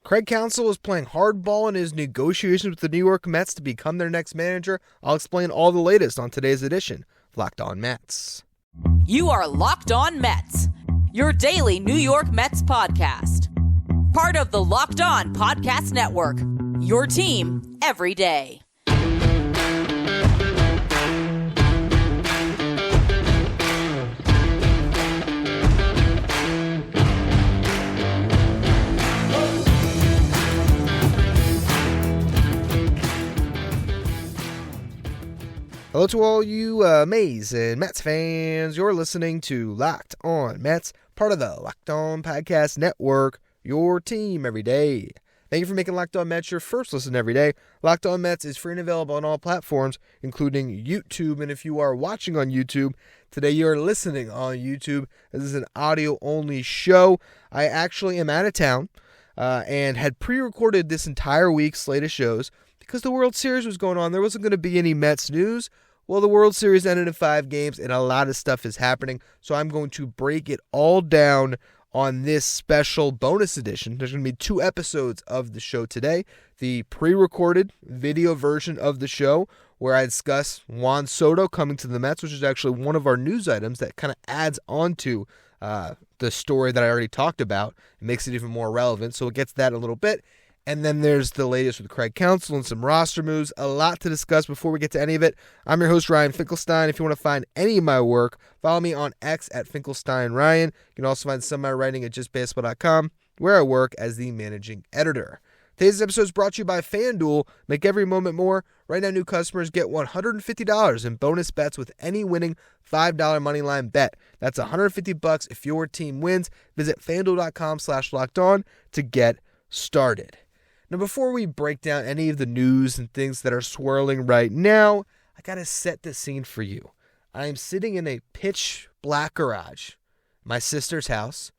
Craig Counsell is playing hardball in his negotiations with the New York Mets to become their next manager. I'll explain all the latest on today's edition of Locked On Mets. You are Locked On Mets, your daily New York Mets podcast. Part of the Locked On Podcast Network, your team every day. Hello to all you Mays and Mets fans. You're listening to Locked On Mets, part of the Locked On Podcast Network, your team every day. Thank you for making Locked On Mets your first listen every day. Locked On Mets is free and available on all platforms, including YouTube. And if you are watching on YouTube, today you're listening on YouTube. This is an audio-only show. I actually am out of town and had pre-recorded this entire week's slate of shows because the World Series was going on. There wasn't going to be any Mets news. Well, the World Series ended in 5 games, and a lot of stuff is happening, so I'm going to break it all down on this special bonus edition. There's going to be 2 episodes of the show today. The pre-recorded video version of the show, where I discuss Juan Soto coming to the Mets, which is actually one of our news items that kind of adds on to the story that I already talked about. It makes it even more relevant, so we'll get to that in a little bit. And then there's the latest with Craig Counsell and some roster moves. A lot to discuss before we get to any of it. I'm your host, Ryan Finkelstein. If you want to find any of my work, follow me on X at FinkelsteinRyan. You can also find some of my writing at justbaseball.com, where I work as the managing editor. Today's episode is brought to you by FanDuel. Make every moment more. Right now, new customers get $150 in bonus bets with any winning $5 moneyline bet. That's $150 if your team wins. Visit FanDuel.com/lockedon to get started. Now, before we break down any of the news and things that are swirling right now, I got to set the scene for you. I am sitting in a pitch black garage, my sister's house,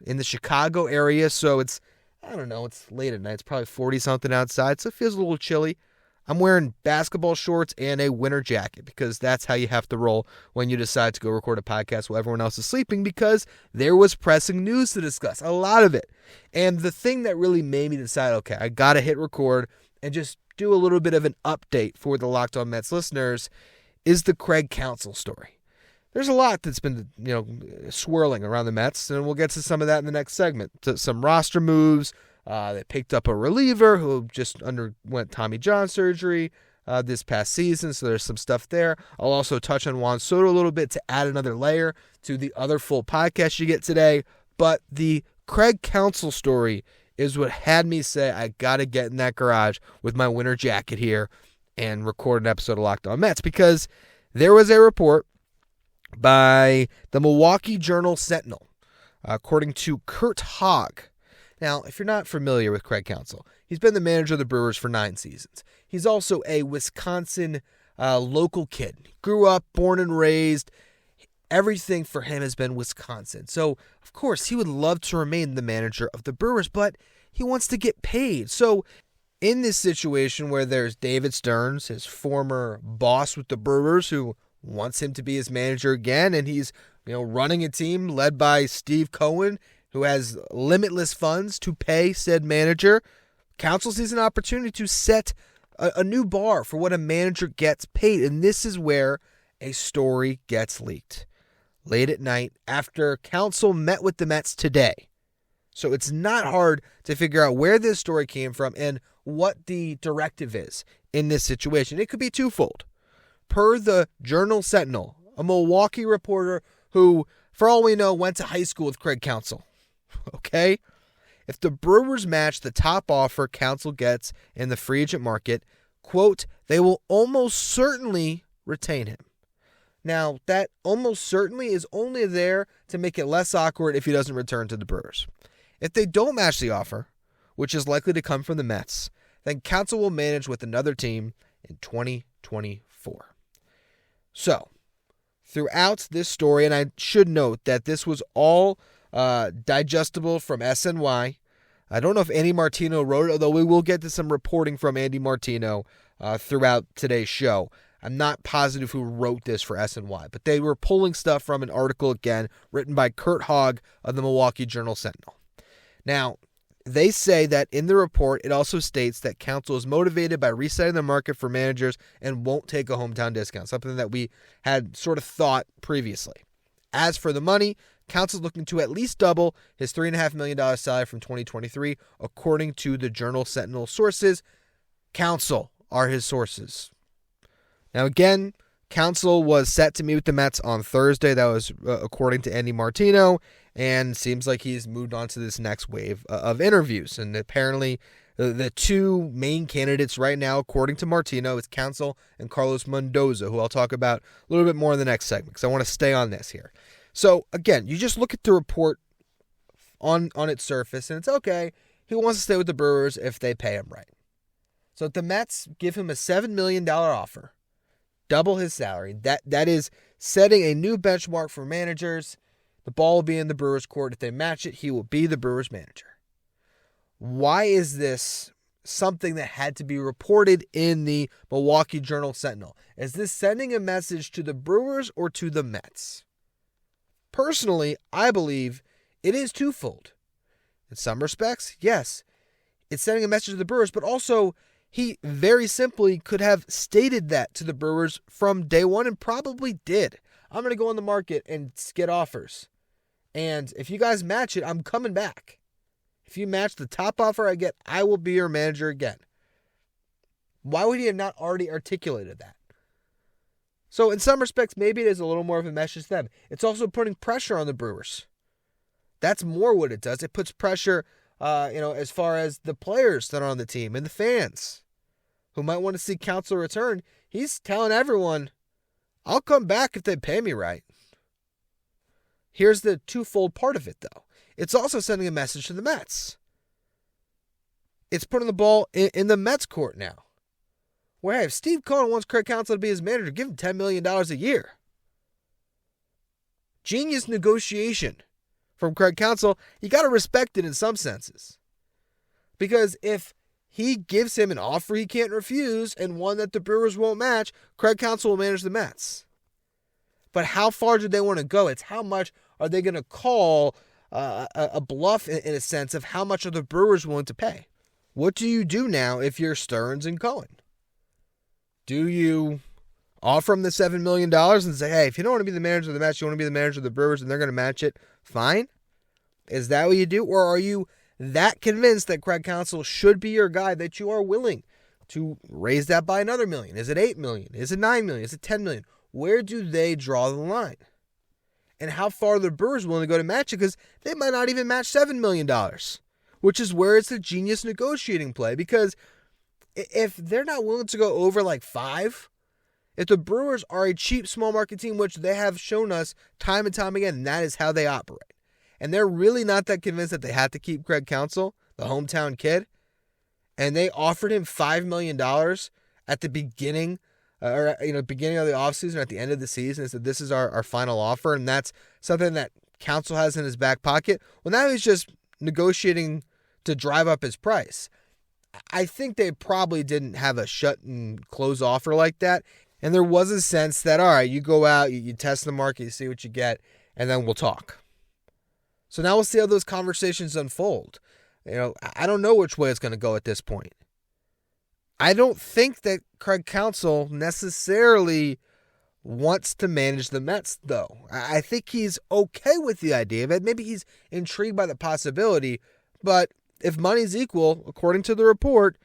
in the Chicago area, so it's late at night. It's probably 40-something outside, so it feels a little chilly. I'm wearing basketball shorts and a winter jacket because that's how you have to roll when you decide to go record a podcast while everyone else is sleeping, because there was pressing news to discuss, a lot of it. And the thing that really made me decide, okay, I got to hit record and just do a little bit of an update for the Locked On Mets listeners is the Craig Counsell story. There's a lot that's been, swirling around the Mets, and we'll get to some of that in the next segment. To some roster moves. They picked up a reliever who just underwent Tommy John surgery this past season, so there's some stuff there. I'll also touch on Juan Soto a little bit to add another layer to the other full podcast you get today. But the Craig Counsell story is what had me say I got to get in that garage with my winter jacket here and record an episode of Locked On Mets, because there was a report by the Milwaukee Journal Sentinel, according to Curt Hogg. Now, if you're not familiar with Craig Counsell, he's been the manager of the Brewers for 9 seasons. He's also a Wisconsin local kid. Grew up, born and raised. Everything for him has been Wisconsin. So, of course, he would love to remain the manager of the Brewers, but he wants to get paid. So, in this situation where there's David Stearns, his former boss with the Brewers, who wants him to be his manager again, and he's running a team led by Steve Cohen, who has limitless funds to pay said manager, Counsell sees an opportunity to set a new bar for what a manager gets paid. And this is where a story gets leaked. Late at night, after Counsell met with the Mets today. So it's not hard to figure out where this story came from and what the directive is in this situation. It could be twofold. Per the Journal Sentinel, a Milwaukee reporter who, for all we know, went to high school with Craig Counsell. Okay? If the Brewers match the top offer Counsell gets in the free agent market, quote, they will almost certainly retain him. Now, that almost certainly is only there to make it less awkward if he doesn't return to the Brewers. If they don't match the offer, which is likely to come from the Mets, then Counsell will manage with another team in 2024. So, throughout this story, and I should note that this was all digestible from SNY. I don't know if Andy Martino wrote it, although we will get to some reporting from Andy Martino throughout today's show. I'm not positive who wrote this for SNY, but they were pulling stuff from an article, again, written by Curt Hogg of the Milwaukee Journal Sentinel. Now, They say that in the report, it also states that Counsell is motivated by resetting the market for managers and won't take a hometown discount, something that we had sort of thought previously. As for the money, Counsell's looking to at least double his $3.5 million salary from 2023, according to the Journal Sentinel sources. Counsell are his sources. Now again, Counsell was set to meet with the Mets on Thursday. That was according to Andy Martino, and seems like he's moved on to this next wave of interviews. And apparently the two main candidates right now, according to Martino, is Counsell and Carlos Mendoza, who I'll talk about a little bit more in the next segment because I want to stay on this here. So again, you just look at the report on its surface, and it's okay. He wants to stay with the Brewers if they pay him right. So if the Mets give him a $7 million offer, double his salary, that is setting a new benchmark for managers. The ball will be in the Brewers' court. If they match it, he will be the Brewers' manager. Why is this something that had to be reported in the Milwaukee Journal Sentinel? Is this sending a message to the Brewers or to the Mets? Personally, I believe it is twofold. In some respects, yes, it's sending a message to the Brewers, but also he very simply could have stated that to the Brewers from day one and probably did. I'm going to go on the market and get offers. And if you guys match it, I'm coming back. If you match the top offer I get, I will be your manager again. Why would he have not already articulated that? So in some respects, maybe it is a little more of a message to them. It's also putting pressure on the Brewers. That's more what it does. It puts pressure, as far as the players that are on the team and the fans who might want to see Counsell return. He's telling everyone, I'll come back if they pay me right. Here's the twofold part of it, though. It's also sending a message to the Mets. It's putting the ball in the Mets' court now. Where, hey, if Steve Cohen wants Craig Counsell to be his manager, give him $10 million a year. Genius negotiation from Craig Counsell. You got to respect it in some senses. Because if he gives him an offer he can't refuse and one that the Brewers won't match, Craig Counsell will manage the Mets. But how far do they want to go? It's how much are they going to call a bluff in a sense of how much are the Brewers willing to pay? What do you do now if you're Stearns and Cohen? Do you offer him the $7 million and say, hey, if you don't want to be the manager of the Mets, you want to be the manager of the Brewers and they're going to match it, fine? Is that what you do? Or are you that convinced that Craig Counsell should be your guy that you are willing to raise that by another $1 million? Is it $8 million? Is it $9 million? Is it $10 million? Where do they draw the line? And how far are the Brewers willing to go to match it? Because they might not even match $7 million, which is where it's a genius negotiating play. Because if they're not willing to go over like 5, if the Brewers are a cheap small market team, which they have shown us time and time again, and that is how they operate, and they're really not that convinced that they have to keep Craig Counsell, the hometown kid, and they offered him $5 million at the beginning beginning of the offseason or at the end of the season, and said this is our final offer, and that's something that Counsell has in his back pocket. Well, now he's just negotiating to drive up his price. I think they probably didn't have a shut and close offer like that, and there was a sense that, all right, you go out, you test the market, you see what you get, and then we'll talk. So now we'll see how those conversations unfold. I don't know which way it's going to go at this point. I don't think that Craig Counsell necessarily wants to manage the Mets, though. I think he's okay with the idea of it. Maybe he's intrigued by the possibility, but if money's equal, according to the report,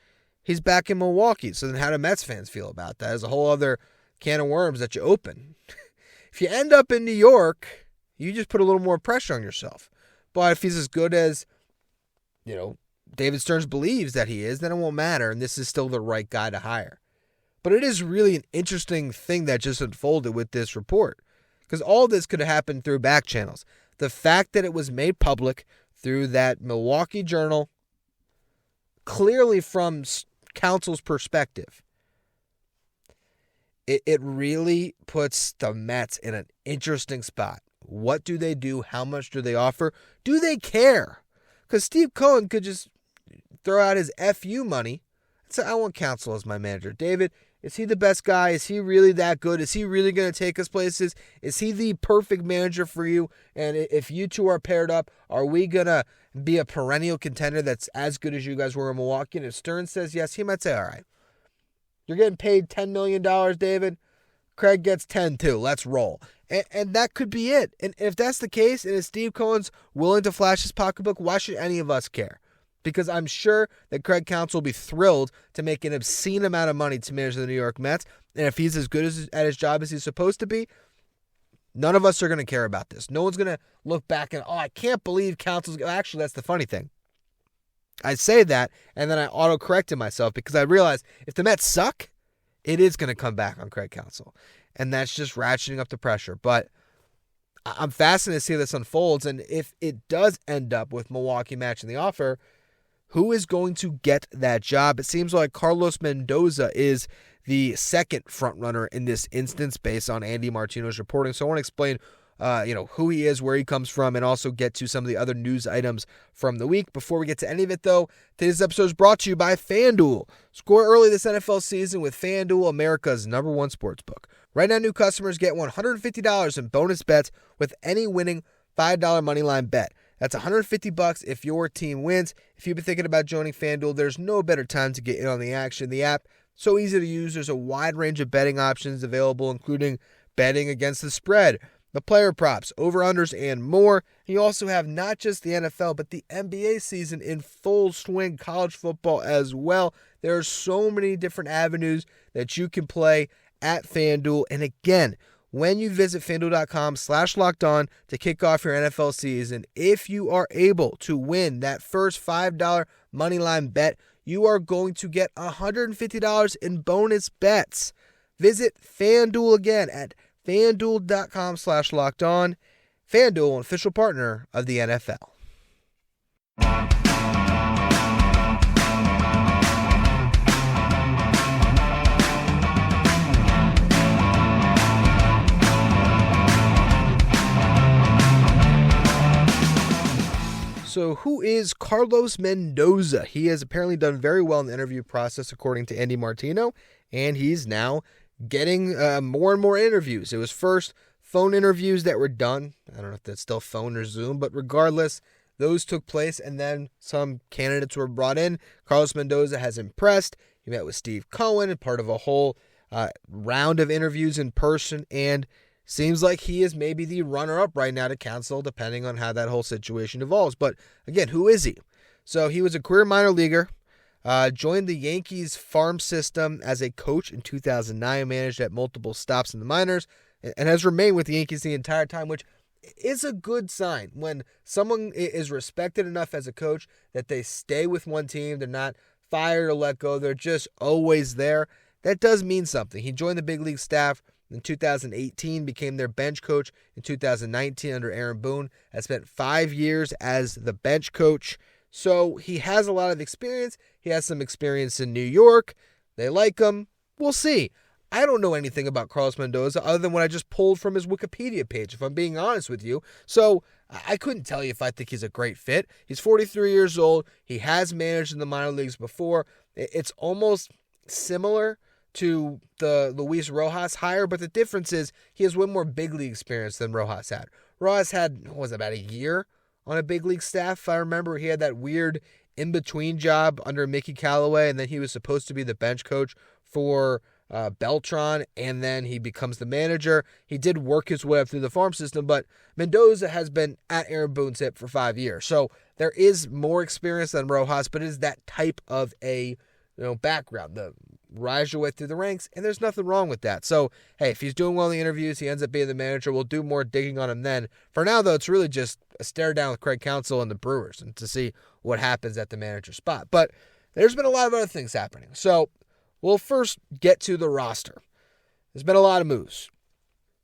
he's back in Milwaukee. So then how do Mets fans feel about that? There's a whole other can of worms that you open. If you end up in New York, you just put a little more pressure on yourself. But if he's as good as, David Stearns believes that he is, then it won't matter, and this is still the right guy to hire. But it is really an interesting thing that just unfolded with this report, because all this could have happened through back channels. The fact that it was made public through that Milwaukee Journal, clearly from Counsell's perspective, it really puts the Mets in an interesting spot. What do they do? How much do they offer? Do they care? Because Steve Cohen could just throw out his FU money and say, I want Counsell as my manager. David, is he the best guy? Is he really that good? Is he really going to take us places? Is he the perfect manager for you? And if you two are paired up, are we going to be a perennial contender that's as good as you guys were in Milwaukee? And if Stearns says yes, he might say, all right, you're getting paid $10 million, David. Craig gets 10 too. Let's roll. And that could be it. And if that's the case, and if Steve Cohen's willing to flash his pocketbook, why should any of us care? Because I'm sure that Craig Counsell will be thrilled to make an obscene amount of money to manage the New York Mets. And if he's as good at his job as he's supposed to be, none of us are going to care about this. No one's going to look back and, I can't believe Counsell's... Actually, that's the funny thing. I say that, and then I auto-corrected myself because I realized if the Mets suck, it is going to come back on Craig Counsell. And that's just ratcheting up the pressure. But I'm fascinated to see how this unfolds. And if it does end up with Milwaukee matching the offer, who is going to get that job? It seems like Carlos Mendoza is the second frontrunner in this instance based on Andy Martino's reporting. So I want to explain who he is, where he comes from, and also get to some of the other news items from the week. Before we get to any of it, though, today's episode is brought to you by FanDuel. Score early this NFL season with FanDuel, America's number one sportsbook. Right now, new customers get $150 in bonus bets with any winning $5 moneyline bet. That's $150 if your team wins. If you've been thinking about joining FanDuel, there's no better time to get in on the action. The app, so easy to use. There's a wide range of betting options available, including betting against the spread, the player props, over-unders, and more. You also have not just the NFL, but the NBA season in full swing, college football as well. There are so many different avenues that you can play at FanDuel. And again, when you visit FanDuel.com/lockedon to kick off your NFL season, if you are able to win that first $5 moneyline bet, you are going to get $150 in bonus bets. Visit FanDuel again at FanDuel.com/lockedon. FanDuel, an official partner of the NFL. So who is Carlos Mendoza? He has apparently done very well in the interview process, according to Andy Martino, and he's now getting more and more interviews. It was first phone interviews that were done. I don't know if that's still phone or Zoom, but regardless, those took place, and then some candidates were brought in. Carlos Mendoza has impressed. He met with Steve Cohen and part of a whole round of interviews in person, and seems like he is maybe the runner-up right now to Counsell, depending on how that whole situation evolves. But again, who is he? So he was a career minor leaguer, joined the Yankees farm system as a coach in 2009, managed at multiple stops in the minors, and has remained with the Yankees the entire time, which is a good sign. When someone is respected enough as a coach that they stay with one team, they're not fired or let go, they're just always there, that does mean something. He joined the big league staff in 2018, became their bench coach in 2019 under Aaron Boone, has spent 5 years as the bench coach. So he has a lot of experience. He has some experience in New York. They like him. We'll see. I don't know anything about Carlos Mendoza other than what I just pulled from his Wikipedia page, if I'm being honest with you. So I couldn't tell you if I think he's a great fit. He's 43 years old. He has managed in the minor leagues before. It's almost similar to the Luis Rojas hire, but the difference is he has way more big league experience than Rojas had. Rojas had, about a year on a big league staff. If I remember, he had that weird in-between job under Mickey Callaway, and then he was supposed to be the bench coach for Beltran, and then he becomes the manager. He did work his way up through the farm system, but Mendoza has been at Aaron Boone's hip for 5 years. So there is more experience than Rojas, but it is that type of a background. The rise your way through the ranks, and there's nothing wrong with that. So, hey, if he's doing well in the interviews, he ends up being the manager. We'll do more digging on him then. For now, though, it's really just a stare down with Craig Counsell and the Brewers and to see what happens at the manager spot. But there's been a lot of other things happening. So we'll first get to the roster. There's been a lot of moves.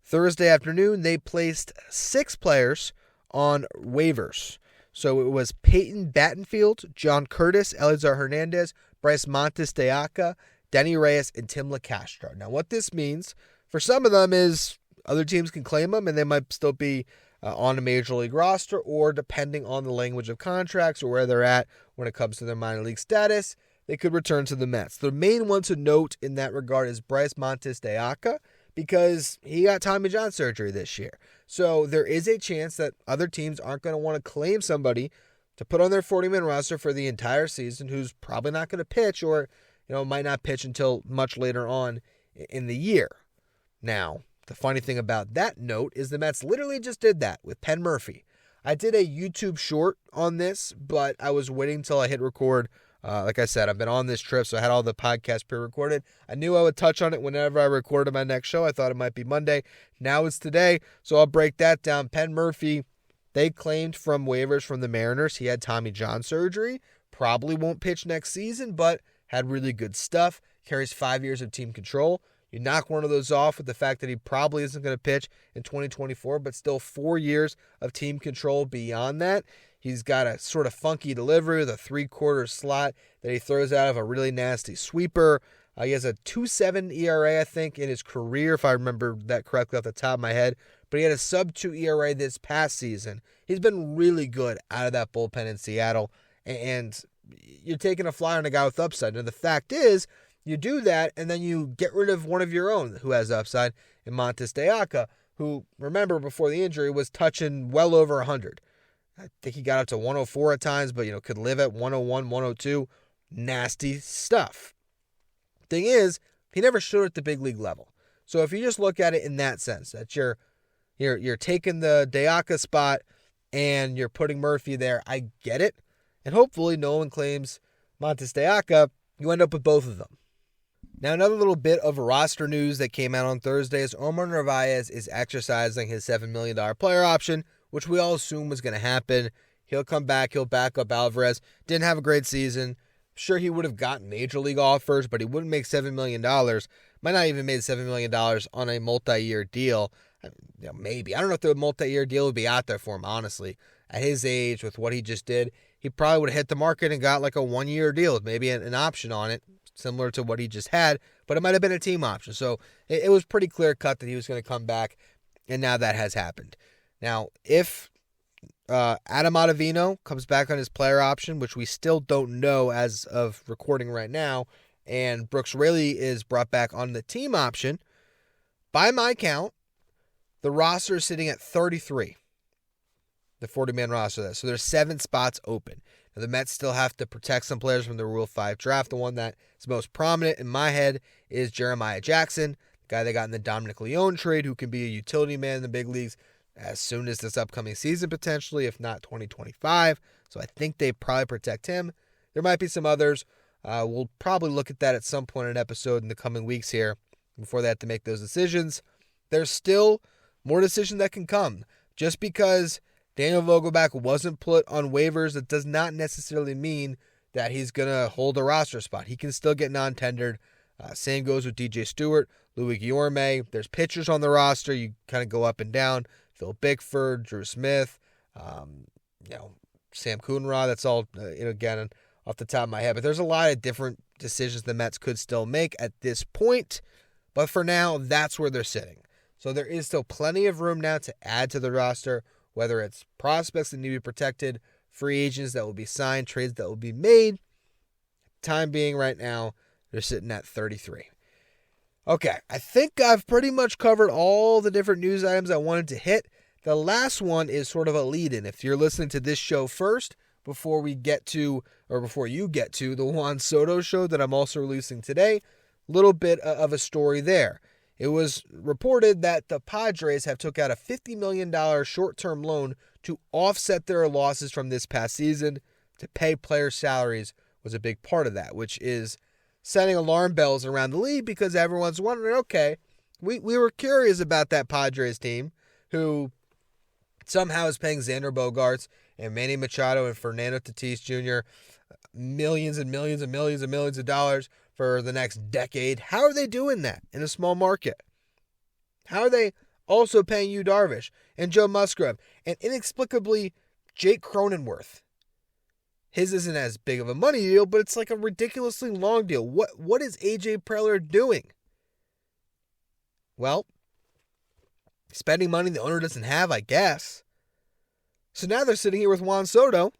Thursday afternoon, they placed 6 players on waivers. So it was Peyton Battenfield, John Curtis, Elizar Hernandez, Bryce Montes de Aca, Denny Reyes, and Tim LeCastro. Now, what this means for some of them is other teams can claim them, and they might still be on a major league roster, or depending on the language of contracts or where they're at when it comes to their minor league status, they could return to the Mets. The main one to note in that regard is Bryce Montes de Aca, because he got Tommy John surgery this year. So there is a chance that other teams aren't going to want to claim somebody to put on their 40-man roster for the entire season, who's probably not going to pitch or, might not pitch until much later on in the year. Now, the funny thing about that note is the Mets literally just did that with Penn Murphy. I did a YouTube short on this, but I was waiting until I hit record. Like I said, I've been on this trip, so I had all the podcasts pre-recorded. I knew I would touch on it whenever I recorded my next show. I thought it might be Monday. Now it's today, so I'll break that down. Penn Murphy, they claimed from waivers from the Mariners he had Tommy John surgery. Probably won't pitch next season, but had really good stuff. Carries 5 years of team control. You knock one of those off with the fact that he probably isn't going to pitch in 2024, but still 4 years of team control beyond that. He's got a sort of funky delivery with a 3/4 slot that he throws out of a really nasty sweeper. He has a 2.7 ERA, I think, in his career, if I remember that correctly off the top of my head. But he had a sub-2 ERA this past season. He's been really good out of that bullpen in Seattle. And you're taking a flyer on a guy with upside. And the fact is, you do that, and then you get rid of one of your own who has upside in Montes de Oca, who, remember, before the injury was touching well over 100. I think he got up to 104 at times, but, could live at 101, 102. Nasty stuff. Thing is, he never showed at the big league level. So if you just look at it in that sense, that you're taking the de Oca spot and you're putting Murphy there, I get it. And hopefully no one claims Montes de Oca. You end up with both of them. Now, another little bit of roster news that came out on Thursday is Omar Narvaez is exercising his $7 million player option, which we all assume was going to happen. He'll come back. He'll back up Alvarez. Didn't have a great season. Sure, he would have gotten major league offers, but he wouldn't make $7 million. Might not even made $7 million on a multi-year deal. Maybe. I don't know if the multi-year deal would be out there for him, honestly. At his age, with what he just did, he probably would have hit the market and got like a one-year deal with maybe an option on it, similar to what he just had, but it might have been a team option. So it was pretty clear-cut that he was going to come back, and now that has happened. Now, if Adam Ottavino comes back on his player option, which we still don't know as of recording right now, and Brooks Raley is brought back on the team option, by my count, the roster is sitting at 33. The 40-man roster. So there's 7 spots open. Now, the Mets still have to protect some players from the Rule 5 draft. The one that is most prominent in my head is Jeremiah Jackson, the guy they got in the Dominic Leone trade, who can be a utility man in the big leagues as soon as this upcoming season, potentially, if not 2025. So I think they probably protect him. There might be some others. We'll probably look at that at some point in an episode in the coming weeks here before they have to make those decisions. There's still more decision that can come. Just because Daniel Vogelbach wasn't put on waivers, that does not necessarily mean that he's going to hold a roster spot. He can still get non-tendered. Same goes with DJ Stewart, Louis Guillorme. There's pitchers on the roster. You kind of go up and down. Phil Bickford, Drew Smith, Sam Coonrod. That's all, again, off the top of my head. But there's a lot of different decisions the Mets could still make at this point. But for now, that's where they're sitting. So there is still plenty of room now to add to the roster, whether it's prospects that need to be protected, free agents that will be signed, trades that will be made. Time being right now, they're sitting at 33. Okay, I think I've pretty much covered all the different news items I wanted to hit. The last one is sort of a lead-in. If you're listening to this show first, before you get to the Juan Soto show that I'm also releasing today, little bit of a story there. It was reported that the Padres have took out a $50 million short-term loan to offset their losses from this past season. To pay player salaries was a big part of that, which is setting alarm bells around the league because everyone's wondering, okay, we were curious about that Padres team who somehow is paying Xander Bogaerts and Manny Machado and Fernando Tatis Jr. millions and millions and millions and millions of dollars for the next decade. How are they doing that in a small market? How are they also paying Yu Darvish and Joe Musgrove and inexplicably Jake Cronenworth? His isn't as big of a money deal, but it's like a ridiculously long deal. What is AJ Preller doing? Well, spending money the owner doesn't have, I guess. So now they're sitting here with Juan Soto,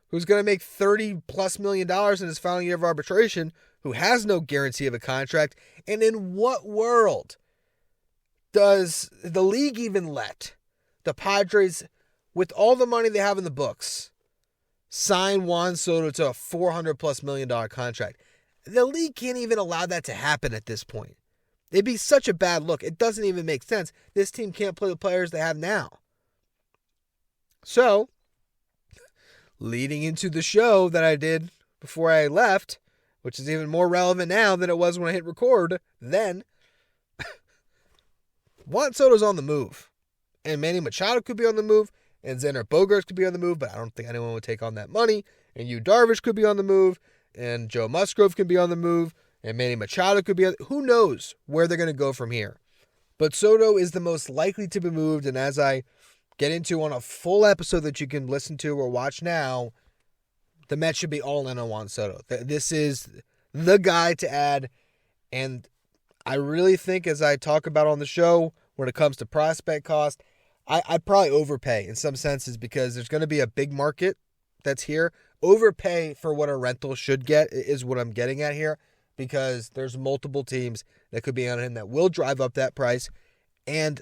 who's going to make $30+ million in his final year of arbitration, who has no guarantee of a contract. And in what world does the league even let the Padres, with all the money they have in the books, sign Juan Soto to a $400+ million contract. The league can't even allow that to happen at this point. It'd be such a bad look. It doesn't even make sense. This team can't play the players they have now. So, leading into the show that I did before I left, which is even more relevant now than it was when I hit record then, Juan Soto's on the move. And Manny Machado could be on the move, and Xander Bogaerts could be on the move, but I don't think anyone would take on that money. And Yu Darvish could be on the move, and Joe Musgrove could be on the move, and Manny Machado could be on. Who knows where they're going to go from here? But Soto is the most likely to be moved, and as I get into on a full episode that you can listen to or watch now, the Mets should be all in on Juan Soto. This is the guy to add, and I really think, as I talk about on the show, when it comes to prospect cost, I'd probably overpay in some senses because there's going to be a big market that's here. Overpay for what a rental should get is what I'm getting at here, because there's multiple teams that could be on him that will drive up that price. And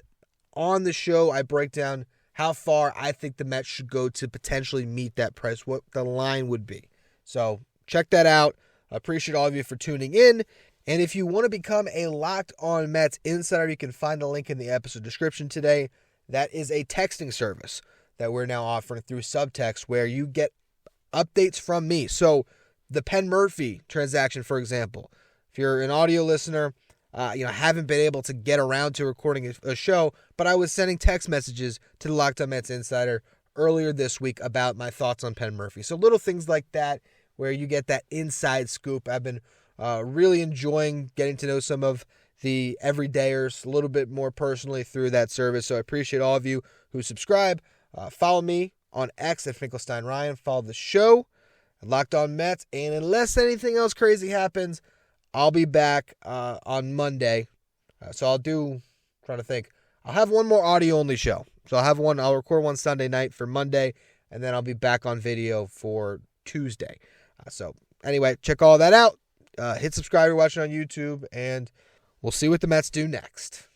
on the show, I break down how far I think the Mets should go to potentially meet that price, what the line would be. So check that out. I appreciate all of you for tuning in. And if you want to become a Locked On Mets insider, you can find the link in the episode description today. That is a texting service that we're now offering through Subtext, where you get updates from me. So the Penn Murphy transaction, for example, if you're an audio listener, haven't been able to get around to recording a show, but I was sending text messages to the Locked On Mets insider earlier this week about my thoughts on Penn Murphy. So little things like that where you get that inside scoop. I've been really enjoying getting to know some of the everydayers a little bit more personally through that service. So I appreciate all of you who subscribe. Follow me on X at Finkelstein Ryan. Follow the show at Locked On Mets. And unless anything else crazy happens, I'll be back on Monday. I'll have one more audio-only show. So I'll record one Sunday night for Monday, and then I'll be back on video for Tuesday. Anyway, check all that out. Hit subscribe if you're watching on YouTube, and we'll see what the Mets do next.